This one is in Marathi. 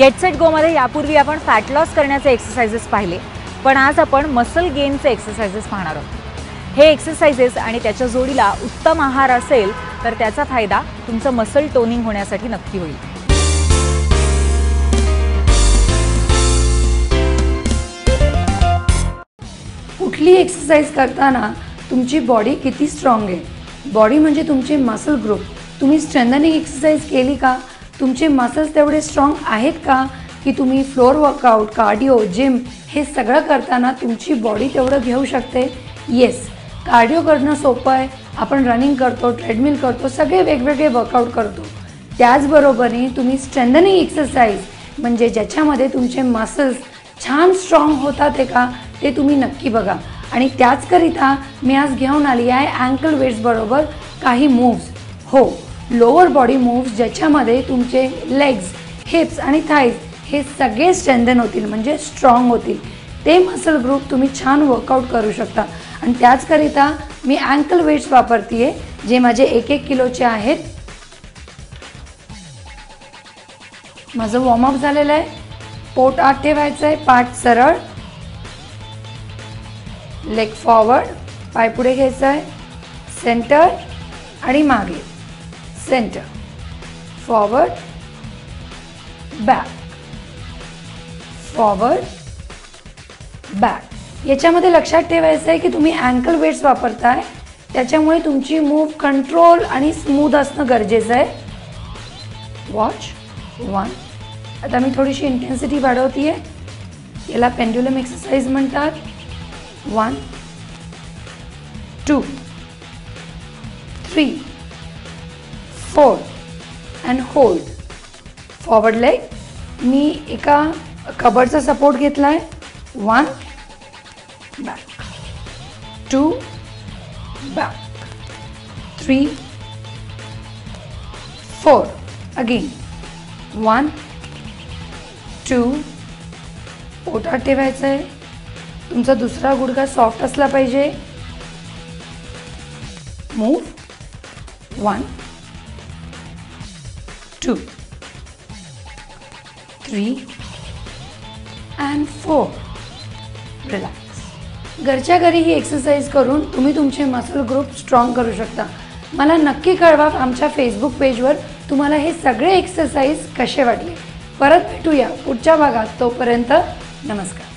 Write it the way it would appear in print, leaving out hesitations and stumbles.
गेट सेट गो मध्ये यापूर्वी आपण फॅट लॉस करण्याचे एक्सरसाइजेस पाहिले, पण आज आपण मसल गेनचे एक्सरसाइजेस पाहणार आहोत। हे एक्सरसाइजेस आणि त्याच्या जोडीला उत्तम आहार असेल तर त्याचा फायदा तुमचं मसल टोनिंग होण्यासाठी नक्की होईल। कुठली एक्सरसाइज करताना तुमची बॉडी किती स्ट्रॉंग आहे, बॉडी म्हणजे तुमचे मसल ग्रुप। तुम्ही स्ट्रेंथनिंग एक्सरसाइज केली का, तुमचे मसल्स तेवढे स्ट्रॉंग आहेत का की तुम्ही फ्लोर वर्कआउट, कार्डिओ, जिम हे सगळं करताना तुमची बॉडी तेवढं घेऊ शकते। येस, कार्डिओ करणं सोपं आहे, आपण रनिंग करतो, ट्रेडमिल करतो, सगळे वेगवेगळे वर्कआउट करतो। त्याचबरोबरीने तुम्ही स्ट्रेंथनिंग एक्सरसाइज म्हणजे ज्याच्यामध्ये तुमचे मसल्स छान स्ट्रॉंग होतात आहे का ते तुम्ही नक्की बघा। आणि त्याचकरिता मी आज घेऊन आली आहे अँकल वेट्स बरोबर काही मूव्स। हो, लोअर बॉडी मूव्स ज्याच्यामध्ये तुमचे लेग्स, हिप्स आणि थाईज हे सगळे स्ट्रेंथन होतील, म्हणजे स्ट्रॉंग होतील। ते मसल ग्रुप तुम्ही छान वर्कआउट करू शकता। आणि त्याचकरिता मी अँकल वेट्स वापरते जे माझे 1-1 किलोचे आहेत। माझं वॉर्मअप झालेलं आहे। पोट आत ठेवायचं आहे, पाठ सरळ, लेग फॉरवर्ड, पाय पुढे घ्यायचा आहे, सेंटर आणि मागे, centre, forward, back, forward, back. याच्यामध्ये लक्षात ठेवायचं आहे की तुम्ही अँकल वेट्स वापरताय, त्याच्यामुळे तुमची मूव्ह कंट्रोल आणि स्मूथ असणं गरजेचं आहे। वॉच 1। आता मी थोडीशी इंटेन्सिटी वाढवते आहे, याला पेंड्युलम एक्सरसाइज म्हणतात। 1 2 3 4 अँड होल्ड। फॉरवर्ड लेग मी एका कबरचा सपोर्ट घेतला आहे। 1 बॅक, 2 बॅक, 3 4 अगेन, 1 2 पोटात ठेवायचं आहे। तुमचा दुसरा गुडघा सॉफ्ट असला पाहिजे। Move 1 2 3 and 4 relax. घरच्या घरी ही एक्सरसाइज करून तुम्ही तुमचे मसल ग्रुप स्ट्रॉंग करू शकता। मला नक्की कळवा आमच्या फेसबुक पेजवर तुम्हाला हे सगळे एक्सरसाइज कसे वाटले। परत भेटूया पुढच्या भागात, तोपर्यंत नमस्कार।